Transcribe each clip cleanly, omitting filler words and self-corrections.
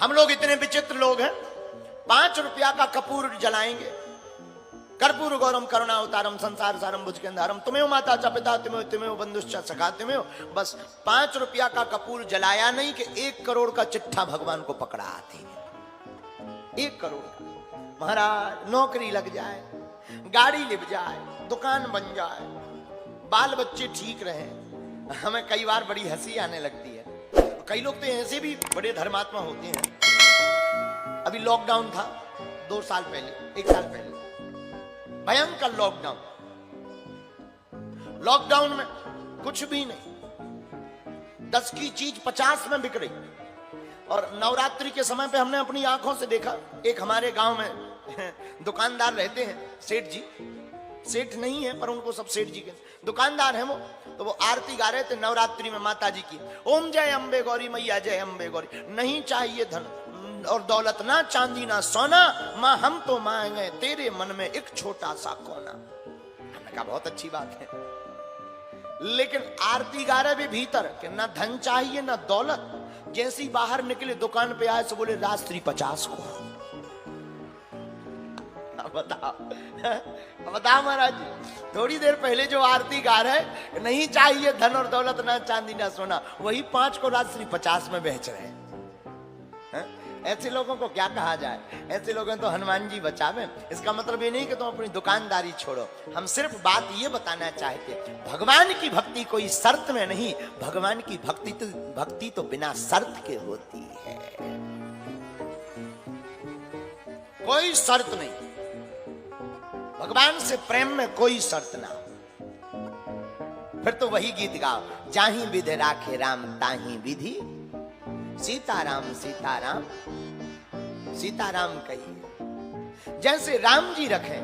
हम लोग इतने विचित्र लोग हैं, 5 रुपया का कपूर जलाएंगे, कर्पूर गौरम करुणावतारम संसार सारम भुजगेंधारम तुम्हें माता च पिता तुम्हें बंधुश्च सखा तुम्हें। बस 5 रुपया का कपूर जलाया नहीं कि 1 करोड़ का चिट्ठा भगवान को पकड़ा आती है। 1 करोड़ का। महाराज नौकरी लग जाए, गाड़ी लिप जाए, दुकान बन जाए, बाल बच्चे ठीक रहे, हमें कई बार बड़ी हंसी आने लगती है। कई लोग तो ऐसे भी बड़े धर्मात्मा होते हैं। अभी लॉकडाउन था 2 साल पहले, 1 साल पहले, भयंकर लॉकडाउन। लॉकडाउन में कुछ भी नहीं, 10 की चीज 50 में बिक रही। और नवरात्रि के समय पे हमने अपनी आंखों से देखा, एक हमारे गांव में दुकानदार रहते हैं, सेठ जी, सेठ नहीं है पर उनको सब सेठ जी के दुकानदार हैं वो। तो वो आरती गा रहे थे नवरात्रि में माता जी की, ओम जय अम्बे गौरी मैया जय अम्बे गौरी। नहीं चाहिए धन और दौलत, ना चांदी ना सोना, मां हम तो मांगे तेरे मन में एक छोटा सा कोना। हमने कहा बहुत अच्छी बात है, लेकिन आरती गा रहे भी भीतर कि ना धन चाहिए ना दौलत। जैसी बाहर निकले दुकान पे आए तो बोले रात्रि 50 को। बताओ महाराज, थोड़ी देर पहले जो आरती गा रहे नहीं चाहिए धन और दौलत ना चांदी ना सोना, वही 5 को रात्रि 50 में बेच रहे हैं। ऐसे लोगों को क्या कहा जाए? ऐसे लोगों तो हनुमान जी बचावे। इसका मतलब ये नहीं कि तुम अपनी दुकानदारी छोड़ो, हम सिर्फ बात ये बताना चाहते, भगवान की भक्ति कोई शर्त में नहीं, भगवान की भक्ति तो बिना शर्त के होती है, कोई शर्त नहीं। भगवान से प्रेम में कोई शर्त ना हो। फिर तो वही गीत गाओ, जाही विधि राखे राम ताही विधि, सीताराम सीताराम सीताराम कहिए। जैसे राम जी रखे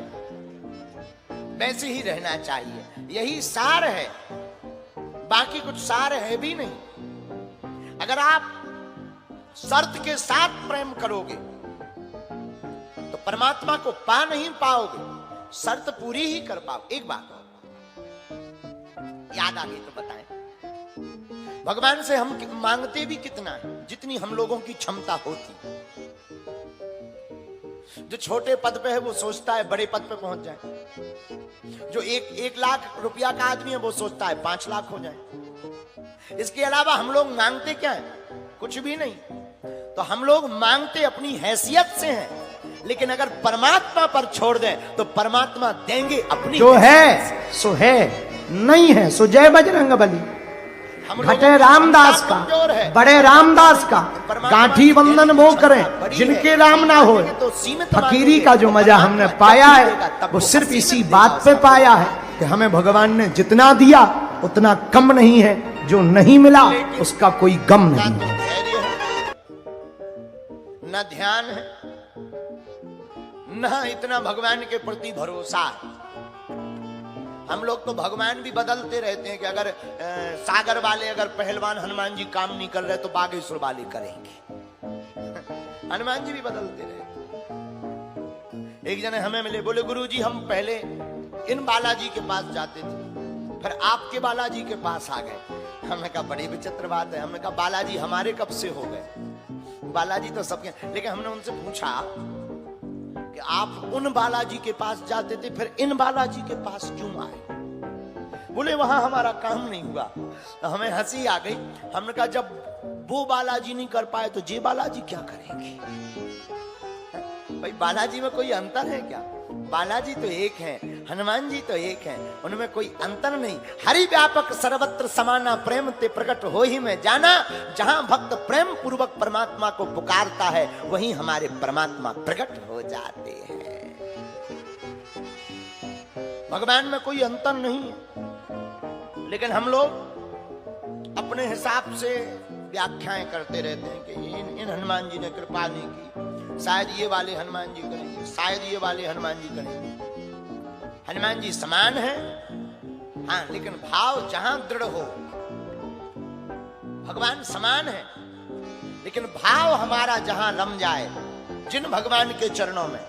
वैसे ही रहना चाहिए, यही सार है, बाकी कुछ सार है भी नहीं। अगर आप शर्त के साथ प्रेम करोगे तो परमात्मा को पा नहीं पाओगे, शर्त पूरी ही कर पाओ। एक बात याद आ गई तो बताएं, भगवान से हम मांगते भी कितना है, जितनी हम लोगों की क्षमता होती। जो छोटे पद पे है वो सोचता है बड़े पद पे पहुंच जाए, जो 1 लाख रुपया का आदमी है वो सोचता है 5 लाख हो जाए। इसके अलावा हम लोग मांगते क्या है? कुछ भी नहीं। तो हम लोग मांगते अपनी हैसियत से हैं, लेकिन अगर परमात्मा पर छोड़ दें तो परमात्मा देंगे अपनी। जो है सो है, नहीं है सो जय बजरंग बली। घटे रामदास का, बड़े रामदास का, गांठी वंदन वो करें जिनके राम ना हो। फकीरी का जो मजा हमने पाया है वो सिर्फ इसी बात पे पाया है कि हमें भगवान ने जितना दिया उतना कम नहीं है, जो नहीं मिला उसका कोई गम नहीं है। न ध्यान है, न इतना भगवान के प्रति भरोसा है। हम लोग तो भगवान भी बदलते रहते हैं कि अगर सागर वाले, अगर पहलवान हनुमान जी काम नहीं कर रहे तो बागेश्वर वाले करेंगे। हनुमान जी भी बदलते रहते। एक जने हमें मिले, बोले गुरुजी हम पहले इन बालाजी के पास जाते थे, फिर आपके बालाजी के पास आ गए। हमने कहा बड़ी विचित्र बात है। हमने कहा बालाजी हमारे कब से हो गए? बालाजी तो सबके, लेकिन हमने उनसे पूछा कि आप उन बालाजी के पास जाते थे फिर इन बालाजी के पास क्यों आए? बोले वहां हमारा काम नहीं हुआ। तो हमें हंसी आ गई। हमने कहा जब वो बालाजी नहीं कर पाए तो जे बालाजी क्या करेंगे? भाई बालाजी में कोई अंतर है क्या? बालाजी तो एक है, हनुमान जी तो एक है, उनमें कोई अंतर नहीं। हरि व्यापक सर्वत्र समाना प्रेम ते प्रकट हो ही में जाना। जहां भक्त प्रेम पूर्वक परमात्मा को पुकारता है वहीं हमारे परमात्मा प्रकट हो जाते हैं। भगवान में कोई अंतर नहीं है, लेकिन हम लोग अपने हिसाब से व्याख्याएं करते रहते हैं कि इन हनुमान जी ने कृपा नहीं की, शायद ये वाले हनुमान जी करेंगे, शायद ये वाले हनुमान जी करेंगे। हनुमान जी समान है, हाँ, लेकिन भाव जहां दृढ़ हो, भगवान समान है लेकिन भाव हमारा जहां रम जाए, जिन भगवान के चरणों में,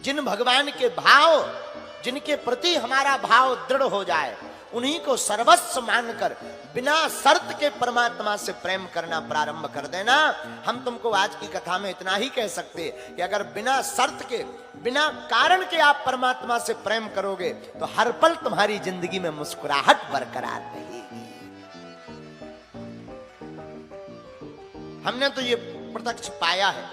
जिन भगवान के भाव, जिनके प्रति हमारा भाव दृढ़ हो जाए, उन्हीं को सर्वस्व मानकर बिना शर्त के परमात्मा से प्रेम करना प्रारंभ कर देना। हम तुमको आज की कथा में इतना ही कह सकते कि अगर बिना शर्त के, बिना कारण के आप परमात्मा से प्रेम करोगे तो हर पल तुम्हारी जिंदगी में मुस्कुराहट बरकरार रहेगी। हमने तो ये प्रत्यक्ष पाया है।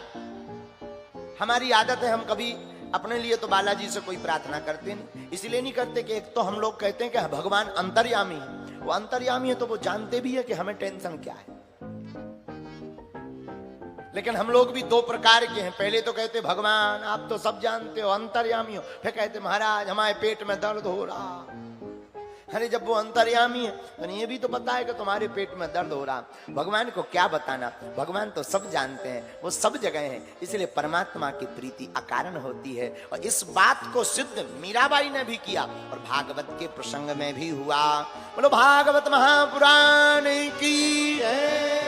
हमारी आदत है, हम कभी अपने लिए तो बालाजी से कोई प्रार्थना करते नहीं। इसलिए नहीं करते कि एक तो हम लोग कहते हैं कि भगवान अंतर्यामी है। वो अंतर्यामी है तो वो जानते भी है कि हमें टेंशन क्या है। लेकिन हम लोग भी दो प्रकार के हैं। पहले तो कहते भगवान आप तो सब जानते हो, अंतर्यामी हो। फिर कहते महाराज हमारे पेट में दर्द हो रहा। अरे जब वो अंतर्यामी है तो ये भी तो पता है कि तुम्हारे पेट में दर्द हो रहा। भगवान को क्या बताना, भगवान तो सब जानते हैं, वो सब जगह है। इसलिए परमात्मा की प्रीति अकारण होती है। और इस बात को सिद्ध मीराबाई ने भी किया और भागवत के प्रसंग में भी हुआ। बोलो भागवत महापुराण की जय।